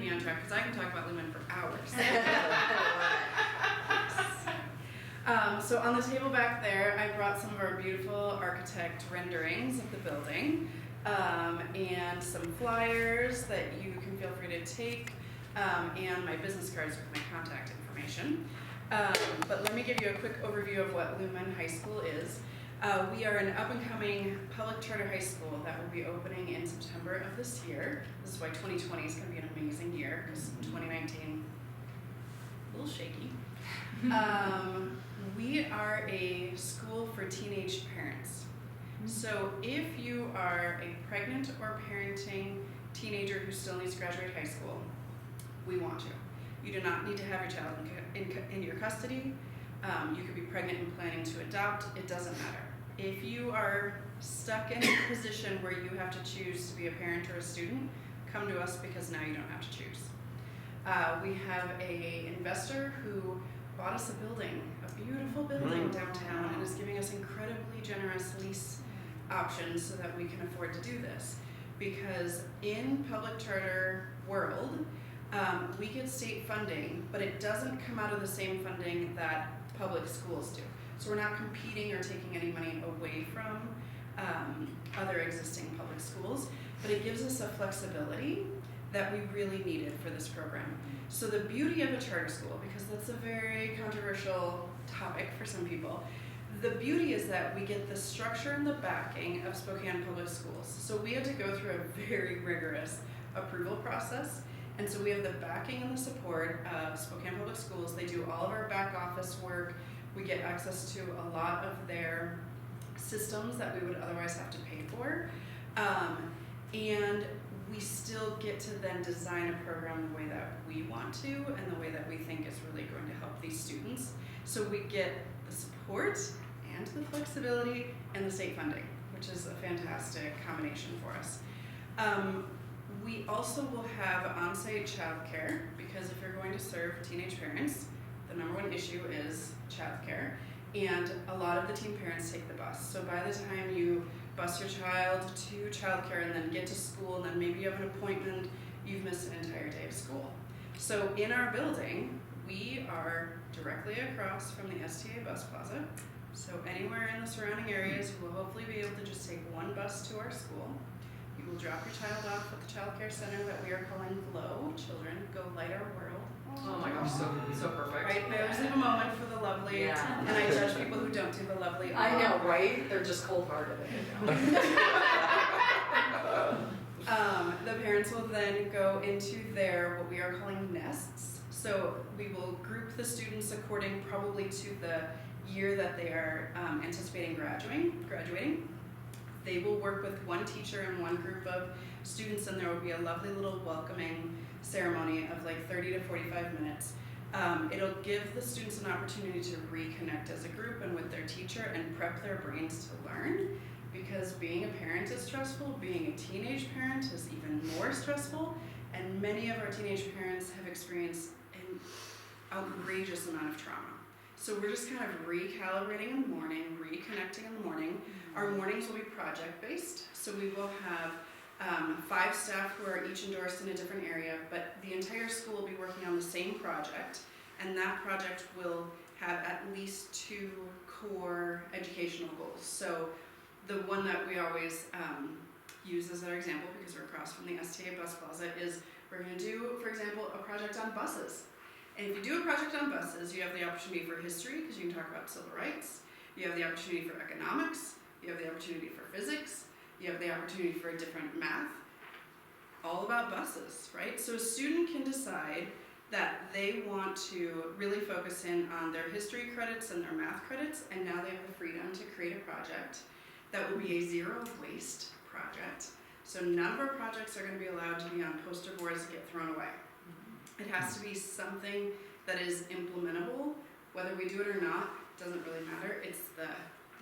me on track because I can talk about Lumen for hours. So on the table back there, I brought some of our beautiful architect renderings of the building and some flyers that you can feel free to take and my business cards with my contact information. But let me give you a quick overview of what Lumen High School is. We are an up-and-coming public charter high school that will be opening in September of this year. This is why 2020 is going to be an amazing year, because 2019, a little shaky. We are a school for teenage parents. So if you are a pregnant or parenting teenager who still needs to graduate high school, we want you. You do not need to have your child in your custody. You could be pregnant and planning to adopt. It doesn't matter. If you are stuck in a position where you have to choose to be a parent or a student, come to us because now you don't have to choose. We have an investor who bought us a building, a beautiful building downtown, and is giving us incredibly generous lease options so that we can afford to do this. Because in public charter world, we get state funding, but it doesn't come out of the same funding that public schools do. So we're not competing or taking any money away from other existing public schools, but it gives us a flexibility that we really needed for this program. So the beauty of a charter school, because that's a very controversial topic for some people, the beauty is that we get the structure and the backing of Spokane Public Schools. So we had to go through a very rigorous approval process. And so we have the backing and the support of Spokane Public Schools. They do all of our back office work. We get access to a lot of their systems that we would otherwise have to pay for. And we still get to then design a program the way that we want to and the way that we think is really going to help these students. So we get the support and the flexibility and the state funding, which is a fantastic combination for us. We also will have on-site childcare because if you're going to serve teenage parents, the number one issue is childcare. And a lot of the teen parents take the bus. So by the time you bus your child to childcare and then get to school and then maybe you have an appointment, you've missed an entire day of school. So in our building, we are directly across from the STA bus plaza. So anywhere in the surrounding areas, you will hopefully be able to just take one bus to our school. You will drop your child off at the child care center that we are calling GLOW, Children Go Light Our World. Oh my gosh, so perfect. Right, I always leave a moment for the lovely, and I judge people who don't do the lovely. I know, right? They're just cold-hearted. The parents will then go into their, what we are calling nests. So we will group the students according probably to the year that they are anticipating graduating. They will work with one teacher and one group of students, and there will be a lovely little welcoming ceremony of like 30 to 45 minutes. It'll give the students an opportunity to reconnect as a group and with their teacher and prep their brains to learn, because being a parent is stressful, being a teenage parent is even more stressful, and many of our teenage parents have experienced an outrageous amount of trauma. So we're just kind of recalibrating in the morning, reconnecting in the morning. Our mornings will be project-based, so we will have 5 staff who are each endorsed in a different area, but the entire school will be working on the same project, and that project will have at least 2 core educational goals. So the one that we always use as our example, because we're across from the STA bus plaza, is we're going to do, for example, a project on buses. And if you do a project on buses, you have the opportunity for history, because you can talk about civil rights. You have the opportunity for economics. You have the opportunity for physics. You have the opportunity for a different math. All about buses, right? So a student can decide that they want to really focus in on their history credits and their math credits, and now they have the freedom to create a project that will be a zero waste project. So none of our projects are going to be allowed to be on poster boards that get thrown away. It has to be something that is implementable. Whether we do it or not doesn't really matter. It's the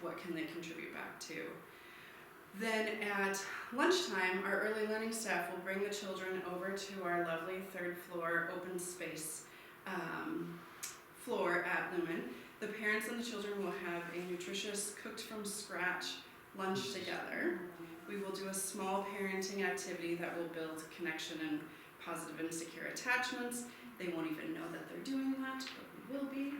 what can they contribute back to. Then at lunchtime, our early learning staff will bring the children over to our lovely 3rd floor open space floor at Lumen. The parents and the children will have a nutritious, cooked from scratch lunch together. We will do a small parenting activity that will build connection and positive and secure attachments. They won't even know that they're doing that, but we will be.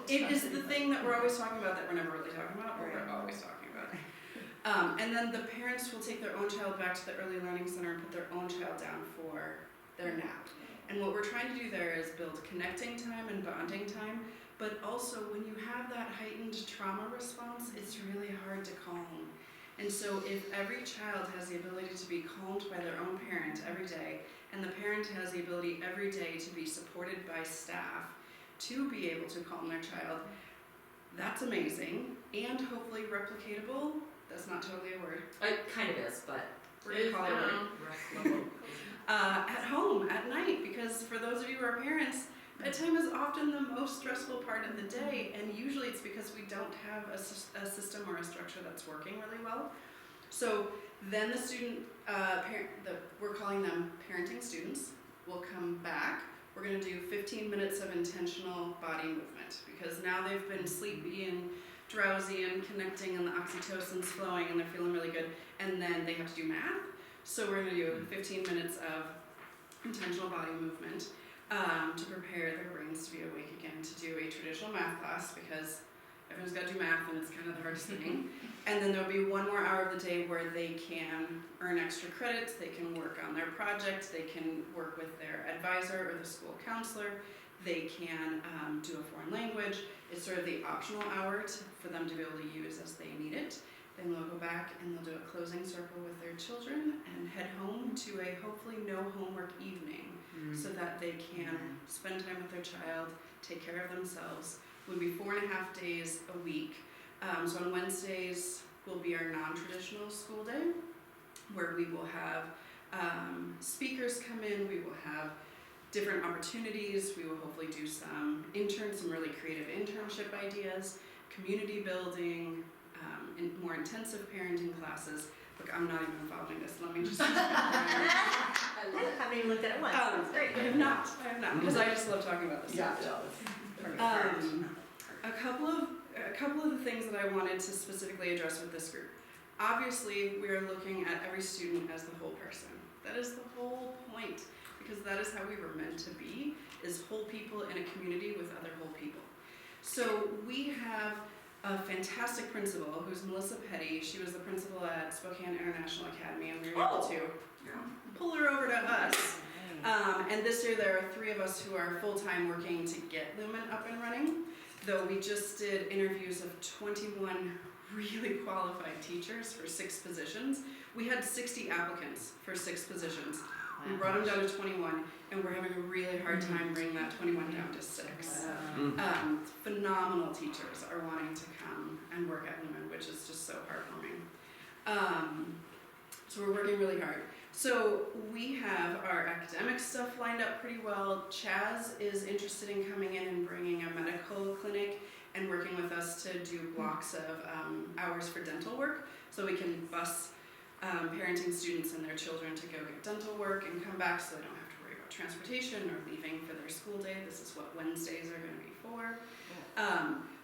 It is the thing that we're always talking about that we're never really talking about, but we're always talking about. And then the parents will take their own child back to the early learning center and put their own child down for their nap. And what we're trying to do there is build connecting time and bonding time, but also when you have that heightened trauma response, it's really hard to calm. And so if every child has the ability to be calmed by their own parent every day, and the parent has the ability every day to be supported by staff to be able to calm their child, that's amazing and hopefully replicatable. That's not totally a word. It kind of is, but We're gonna call it a word. At home, at night, because for those of you who are parents, bedtime is often the most stressful part of the day, and usually it's because we don't have a system or a structure that's working really well. So then the student, we're calling them parenting students, will come back. We're going to do 15 minutes of intentional body movement, because now they've been sleepy and drowsy and connecting and the oxytocin's flowing and they're feeling really good, and then they have to do math. So we're going to do 15 minutes of intentional body movement to prepare their brains to be awake again to do a traditional math class, because everyone's got to do math and it's kind of the hardest thing. And then there'll be 1 more hour of the day where they can earn extra credits, they can work on their project, they can work with their advisor or the school counselor, they can do a foreign language. It's sort of the optional hour for them to be able to use as they need it. Then they'll go back and they'll do a closing circle with their children and head home to a hopefully no homework evening, so that they can spend time with their child, take care of themselves. It would be 4.5 days a week. So on Wednesdays will be our non-traditional school day, where we will have speakers come in, we will have different opportunities, we will hopefully do some really creative internship ideas, community building, more intensive parenting classes. Look, I'm not even following this, let me just I haven't even looked at it once. It's great. I have not, because I just love talking about this Yeah, stuff. no, A couple of the things that I wanted to specifically address with this group. Obviously, we are looking at every student as the whole person. That is the whole point, because that is how we were meant to be, is whole people in a community with other whole people. So we have a fantastic principal who's Melissa Petty. She was the principal at Spokane International Academy, and we were able to pull her over to us. And this year there are 3 of us who are full-time working to get Lumen up and running, though we just did interviews of 21 really qualified teachers for 6 positions. We had 60 applicants for 6 positions. We brought them down to 21, and we're having a really hard time bringing that 21 down to 6. Phenomenal teachers are wanting to come and work at Lumen, which is just so heartwarming. So we're working really hard. So we have our academic stuff lined up pretty well. Chaz is interested in coming in and bringing a medical clinic and working with us to do blocks of hours for dental work, so we can bus parenting students and their children to go get dental work and come back, so they don't have to worry about transportation or leaving for their school day. This is what Wednesdays are going to be for.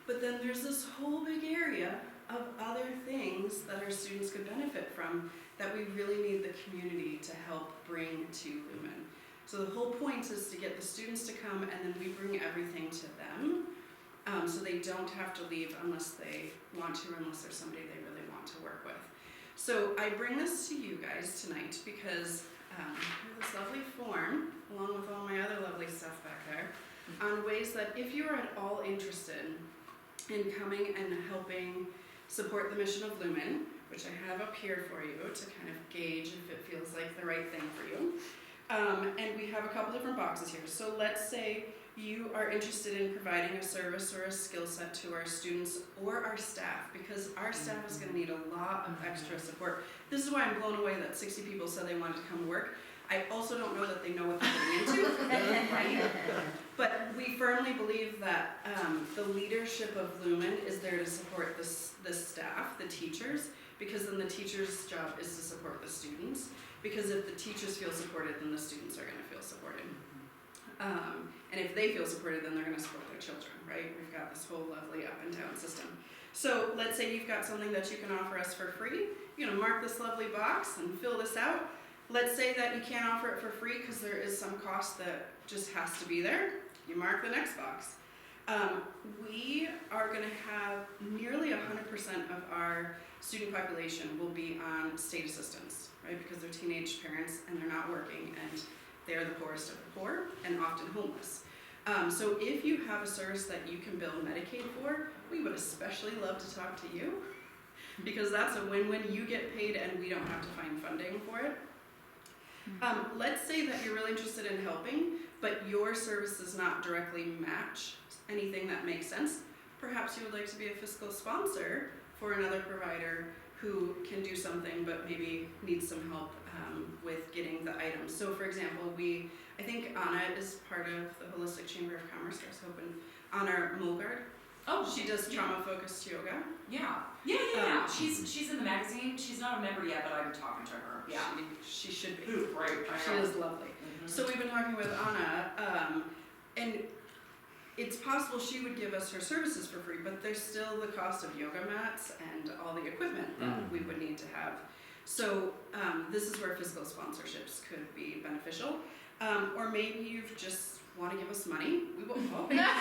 But then there's this whole big area of other things that our students could benefit from that we really need the community to help bring to Lumen. So the whole point is to get the students to come, and then we bring everything to them, so they don't have to leave unless they want to, unless there's somebody they really want to work with. So I bring this to you guys tonight because I have this lovely form, along with all my other lovely stuff back there, on ways that if you are at all interested in coming and helping support the mission of Lumen, which I have up here for you to kind of gauge if it feels like the right thing for you. And we have a couple different boxes here. So let's say you are interested in providing a service or a skill set to our students or our staff, because our staff is going to need a lot of extra support. This is why I'm blown away that 60 people said they wanted to come work. I also don't know that they know what they're getting into, right? But we firmly believe that the leadership of Lumen is there to support the staff, the teachers, because then the teacher's job is to support the students, because if the teachers feel supported, then the students are going to feel supported. And if they feel supported, then they're going to support their children, right? We've got this whole lovely up and down system. So let's say you've got something that you can offer us for free. You're going to mark this lovely box and fill this out. Let's say that you can't offer it for free because there is some cost that just has to be there. You mark the next box. We are going to have nearly 100% of our student population will be on state assistance, right? Because they're teenage parents and they're not working and they're the poorest of the poor and often homeless. So if you have a service that you can bill Medicaid for, we would especially love to talk to you because that's a win-win. You get paid and we don't have to find funding for it. Let's say that you're really interested in helping, but your service does not directly match anything that makes sense. Perhaps you would like to be a fiscal sponsor for another provider who can do something but maybe needs some help with getting the items. So for example, I think Anna is part of the Holistic Chamber of Commerce. I was hoping Anna Mulgard. Oh, She does trauma-focused yoga. Yeah. She's in the magazine. She's not a member yet, but I'm talking to her. Yeah. She should be. Ooh, right. She is lovely. So we've been talking with Anna, and it's possible she would give us her services for free, but there's still the cost of yoga mats and all the equipment that we would need to have. So this is where fiscal sponsorships could be beneficial. Or maybe you just want to give us money. We will always take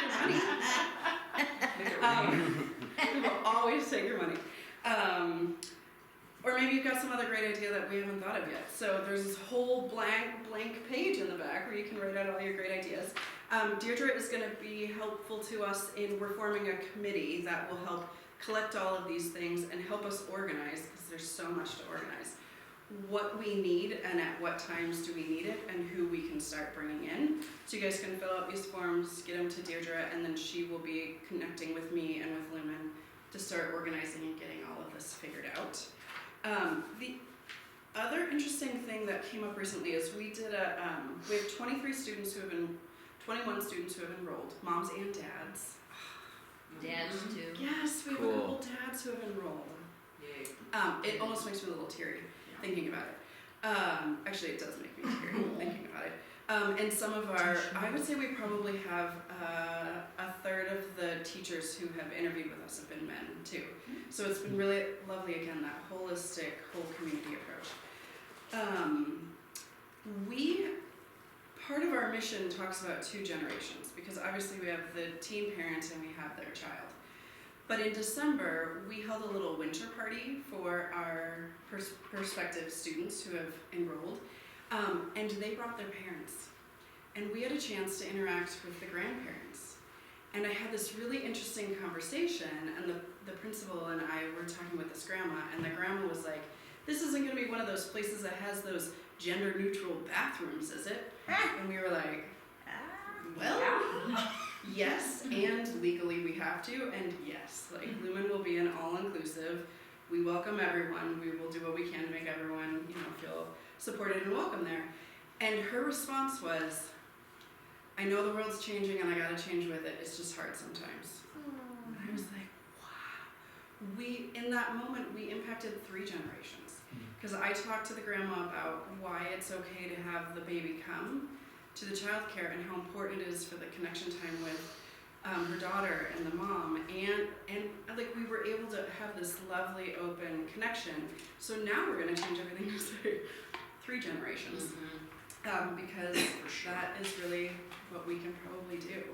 your money. We will always take your money. Or maybe you've got some other great idea that we haven't thought of yet. So there's this whole blank page in the back where you can write out all your great ideas. Deirdre is going to be helpful to us we're forming a committee that will help collect all of these things and help us organize, because there's so much to organize, what we need and at what times do we need it and who we can start bringing in. So you guys can fill out these forms, get them to Deirdre, and then she will be connecting with me and with Lumen to start organizing and getting all of this figured out. The other interesting thing that came up recently is we have 21 students who have enrolled, moms and dads. Dads too. Yes, we have a couple dads who have enrolled. Yay. It almost makes me a little teary thinking about it. Actually, it does make me teary thinking about it. And some of I would say we probably have a third of the teachers who have interviewed with us have been men too. So it's been really lovely, again, that holistic, whole community approach. Part of our mission talks about two generations, because obviously we have the teen parent and we have their child. But in December, we held a little winter party for our prospective students who have enrolled, and they brought their parents. And we had a chance to interact with the grandparents. And I had this really interesting conversation, and the principal and I were talking with this grandma, and the grandma was like, "This isn't gonna be one of those places that has those gender-neutral bathrooms, is it?" And we were like, well, yes, and legally we have to, and yes, like Lumen will be an all-inclusive. We welcome everyone. We will do what we can to make everyone, feel supported and welcome there. And her response was, "I know the world's changing and I gotta change with it. It's just hard sometimes." And I was like, wow. In that moment, we impacted 3 generations. Because I talked to the grandma about why it's okay to have the baby come to the childcare and how important it is for the connection time with her daughter and the mom, and like we were able to have this lovely open connection. So now we're going to change everything to say 3 generations, because that is really what we can probably do.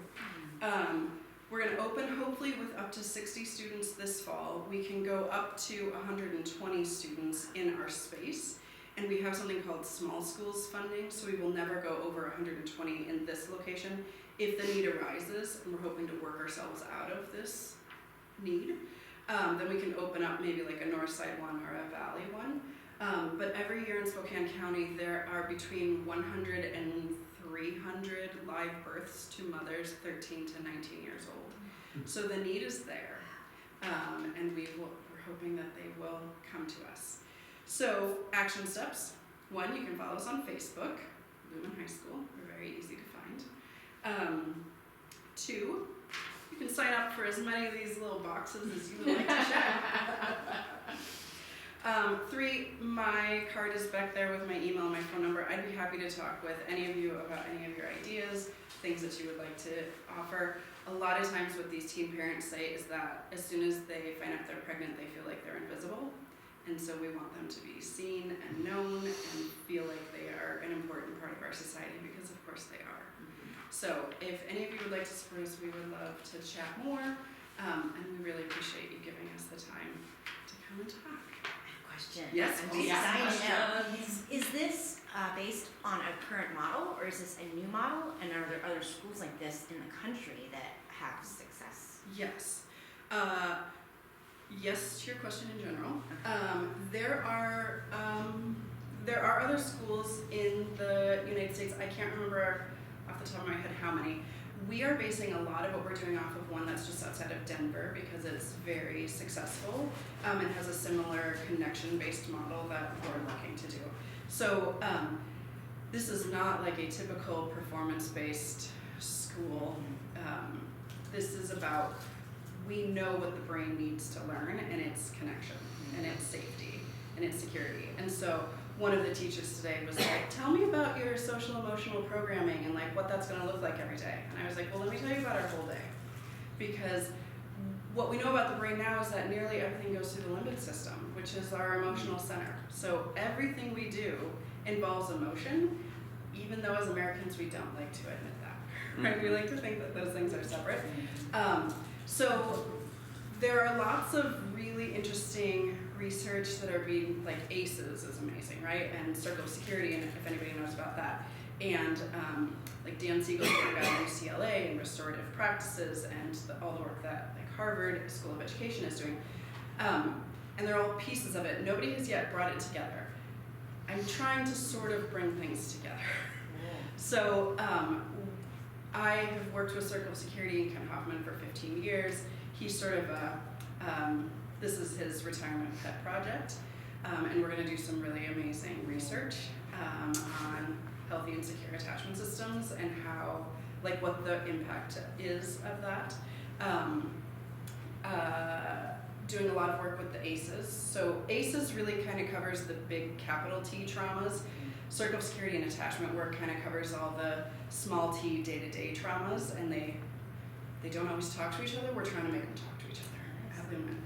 We're going to open hopefully with up to 60 students this fall. We can go up to 120 students in our space. And we have something called small schools funding, so we will never go over 120 in this location. If the need arises, and we're hoping to work ourselves out of this need, then we can open up maybe like a north side one or a valley one. But every year in Spokane County, there are between 100 and 300 live births to mothers 13 to 19 years old. So the need is there, and we're hoping that they will come to us. So action steps: 1, you can follow us on Facebook, Lumen High School. We're very easy to find. 2, you can sign up for as many of these little boxes as you would like to check. 3, my card is back there with my email and my phone number. I'd be happy to talk with any of you about any of your ideas, things that you would like to offer. A lot of times what these teen parents say is that as soon as they find out they're pregnant, they feel like they're invisible. And so we want them to be seen and known and feel like they are an important part of our society, because of course they are. So if any of you would like to support us, we would love to chat more, and we really appreciate you giving us the time to come and talk. Question. Yes, I'm please. dying to know. Is this based on a current model, or is this a new model? And are there other schools like this in the country that have success? Yes. Yes to your question in general. There are other schools in the United States. I can't remember off the top of my head how many. We are basing a lot of what we're doing off of one that's just outside of Denver, because it's very successful and has a similar connection-based model that we're looking to do. So this is not like a typical performance-based school. This is about, we know what the brain needs to learn, and it's connection, and it's safety, and it's security. And so one of the teachers today was like, tell me about your social emotional programming and like what that's gonna look like every day. And I was like, well, let me tell you about our whole day. Because what we know about the brain now is that nearly everything goes through the limbic system, which is our emotional center. So everything we do involves emotion, even though as Americans we don't like to admit that, right? We like to think that those things are separate. So there are lots of really interesting research that are being, like ACEs is amazing, right? And Circle of Security, and if anybody knows about that. And like Dan Siegel's work at UCLA and restorative practices, and all the work that like Harvard School of Education is doing. And they're all pieces of it. Nobody has yet brought it together. I'm trying to sort of bring things together. So I have worked with Circle of Security and Ken Hoffman for 15 years. He's sort of this is his retirement pet project, and we're going to do some really amazing research on healthy and secure attachment systems and how, like, what the impact is of that. Doing a lot of work with the ACEs. So ACEs really kind of covers the big capital T traumas. Circle of Security and attachment work kind of covers all the small t day-to-day traumas, and they don't always talk to each other. We're trying to make them talk to each other at Lumen.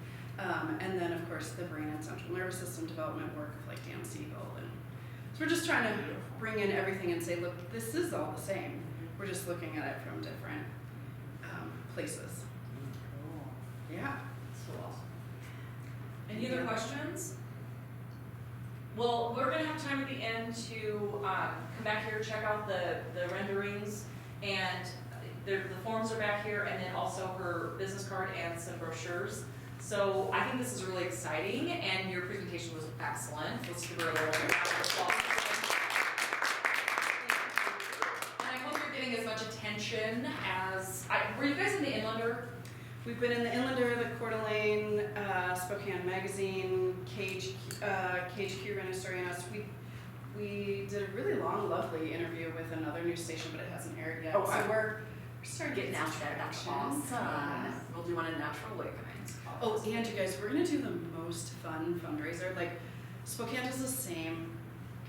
And then of course the brain and central nervous system development work of like Dan Siegel. And so we're just trying to bring in everything and say, look, this is all the same. We're just looking at it from different places. Cool. Yeah. So awesome. Any other questions? Well, we're gonna have time at the end to come back here, check out the renderings, and the forms are back here, and then also her business card and some brochures. So I think this is really exciting, and your presentation was excellent. Let's give her a little round of applause. And I hope you're getting as much attention as were you guys in the Inlander? We've been in the Inlander, the Coeur d'Alene, Spokane Magazine, KHQ ran a story on us. We did a really long, lovely interview with another news station, but it hasn't aired yet. Oh, so we're starting to Getting get out some there, that's traction. awesome. We'll do one in Natural Awakenings. Oh, and you guys, we're gonna do the most fun fundraiser. Like, Spokane does the same.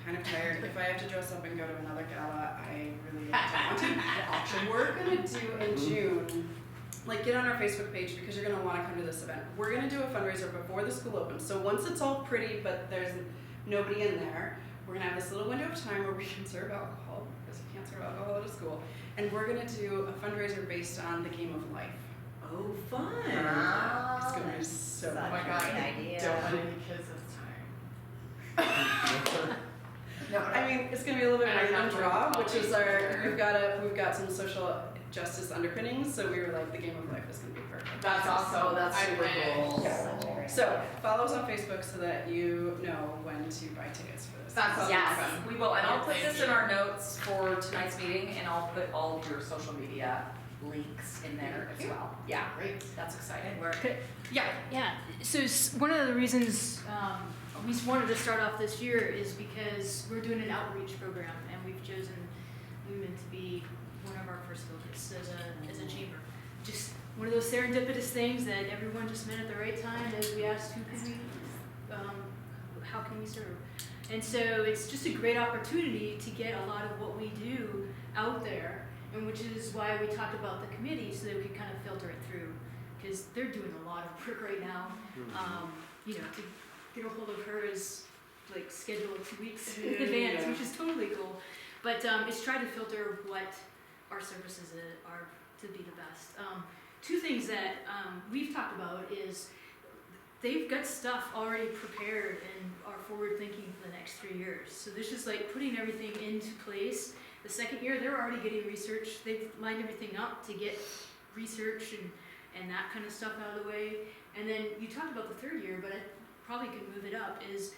Kind of tired. If I have to dress up and go to another gala, I really don't want to. So we're gonna do in June. Like, get on our Facebook page because you're gonna want to come to this event. We're gonna do a fundraiser before the school opens. So once it's all pretty, but there's nobody in there, we're gonna have this little window of time where we can serve alcohol because we can't serve alcohol at a school, and we're gonna do a fundraiser based on the game of life. Oh, fun. It's gonna be so Such fun. a great idea. Don't let any kids this time. No, I mean, it's gonna be a little bit And I random have to draw, recall which is these our later. we've got some social justice underpinnings. So we were like, the game of life is gonna be perfect. That's awesome. That's I super win. cool. Such a great So idea. follow us on Facebook so that you know when to buy tickets for this. That's Yes, awesome. we will, and I'll put Thank this you. in our notes for tonight's meeting, and I'll put all of your social media links in there as well. Yeah, Great. that's exciting. Good work. Yeah. Yeah, so one of the reasons we wanted to start off this year is because we're doing an outreach program, and we've chosen Lumen to be one of our first focus as a chamber. Just one of those serendipitous things that everyone just met at the right time as we asked who could we, how can we serve? And so it's just a great opportunity to get a lot of what we do out there, and which is why we talked about the committee, so that we could kind of filter it through, because they're doing a lot of work right now, you know, to get a hold of her is like scheduled 2 weeks in Yeah, advance, yeah. which is totally cool. But it's try to filter what our services are to be the best. Two things that we've talked about is they've got stuff already prepared and are forward thinking for the next 3 years. So this is like putting everything into place. The second year, they're already getting research. They've lined everything up to get research and that kind of stuff out of the way. And then you talked about the third year, but I probably could move it up, is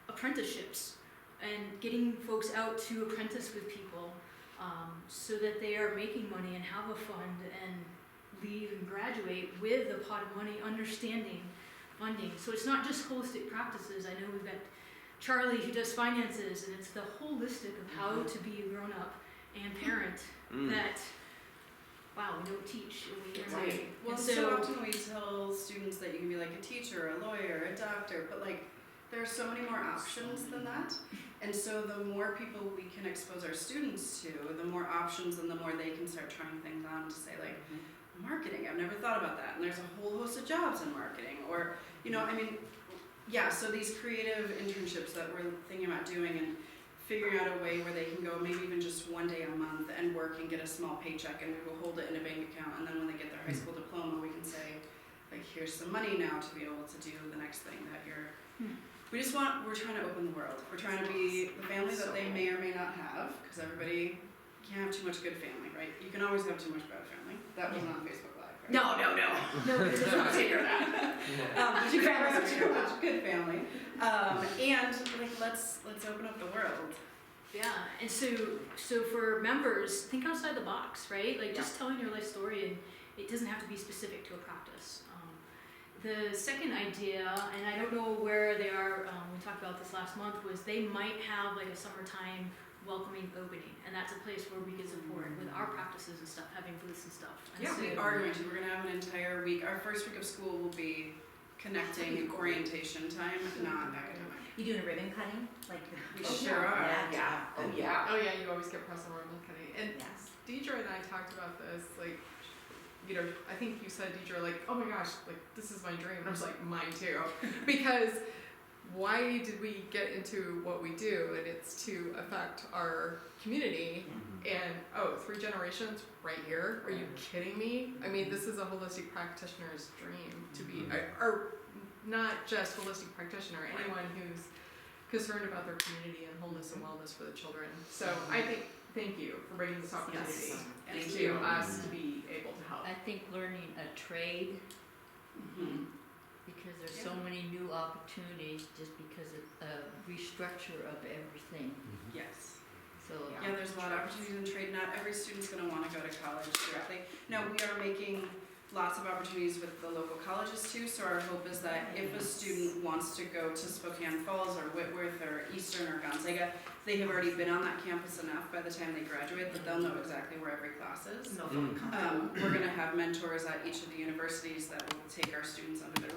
apprenticeships and getting folks out to apprentice with people so that they are making money and have a fund and leave and graduate with a pot of money, understanding funding. So it's not just holistic practices. I know we've got Charlie who does finances, and it's the holistic of how to be a grown-up and parent that, wow, we don't teach. And we Right. Well, and so often we tell students that you can be like a teacher, a lawyer, a doctor, but like there are so many more options than that. And so the more people we can expose our students to, the more options and the more they can start trying things on to say like, marketing, I've never thought about that. And there's a whole host of jobs in marketing. Or, you know, I mean, yeah, so these creative internships that we're thinking about doing and figuring out a way where they can go maybe even just one day a month and work and get a small paycheck and we will hold it in a bank account, and then when they get their high school diploma we can say like here's some money now to be able to do the next thing that you're we're trying to open the world. We're trying to be the family that they may or may not have, because everybody can't have too much good family, right? You can always have too much bad family. That was on Facebook Live, right? No. No, it's not hear that. You can always have too much good family. And like let's open up the world. Yeah, and so for members, think outside the box, right? Like just telling your life story, and it doesn't have to be specific to a practice. The second idea, and I don't know where they are, we talked about this last month, was they might have like a summertime welcoming opening, and that's a place where we can support with our practices and stuff, having booths and stuff. And Yeah, so- we are going to. We're going to have an entire week. Our first week of school will be connecting orientation time, not academic. You doing a ribbon cutting? Like We sure are. Yeah. Oh yeah. Oh yeah, you always get press and ribbon cutting. And Yes. Deidre and I talked about this, like, you know, I think you said, Deidre, like, oh my gosh, like, this is my dream. And I was like, mine too. Because why did we get into what we do? And it's to affect our community. And, 3 generations right here? Are you kidding me? I mean, this is a holistic practitioner's dream to be, or not just holistic practitioner, anyone who's concerned about their community and wholeness and wellness for the children. So thank you for bringing this opportunity Thank to you. us to be able to help. I think learning a trade, because there's so many new opportunities just because of restructure of everything. Yes. So Yeah, there's a lot of opportunities in trade. Not every student's going to want to go to college directly. No, we are making lots of opportunities with the local colleges too. So our hope is that if a student wants to go to Spokane Falls or Whitworth or Eastern or Gonzaga, they have already been on that campus enough by the time they graduate that they'll know exactly where every class is. We're going to have mentors at each of the universities that will take our students under their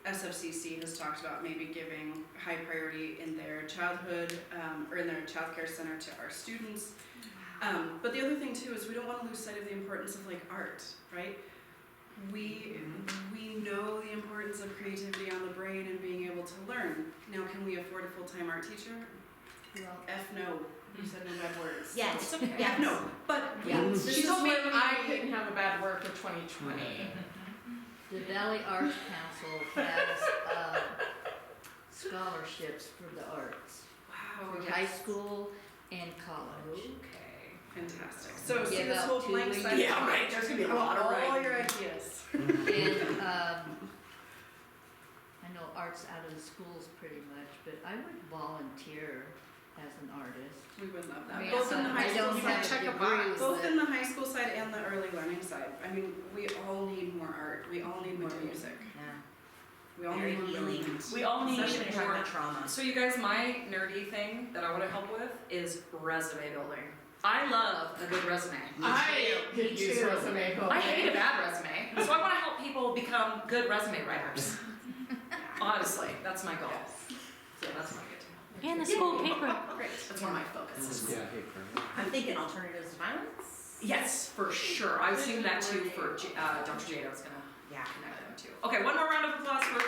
SFCC has talked about maybe giving high priority in their childhood or in their childcare center to our students. But the other thing too is we don't want to lose sight of the importance of like art, right? We know the importance of creativity on the brain and being able to learn. Now, can we afford a full-time art teacher? F no. You said no bad words. Yes. Okay. Yes. No, but She she's told me where we- I couldn't have a bad word for 2020. the Valley Arts Council has scholarships for the arts, Wow. for high school and college. Okay. Fantastic. So see Give this out whole 2 blank weeks. side. Yeah, right. There's gonna be a lot of all writing. your ideas. And I know art's out of the schools pretty much, but I would volunteer as an artist. We would love I that. mean, Both in the high I school don't side. have check a a box. degree, Both but in the high school side and the early learning side. I mean, we all need more art. We all need more music. Yeah. We all Very need more healing. movement. We all need Especially when you're talking more. about trauma. So you guys, my nerdy thing that I want to help with is resume building. I love a good resume. I Me could use too. resume building. I hate a bad resume, so I want to help people become good resume writers. Honestly, that's my goal. So that's my good. And the school paper. Great. That's one of my focuses. Yeah, paper. I'm thinking alternatives to violence. Yes, for sure. I was thinking that too for Dr. Jade. I was gonna Yeah. connect them too. Okay, one more round of applause for.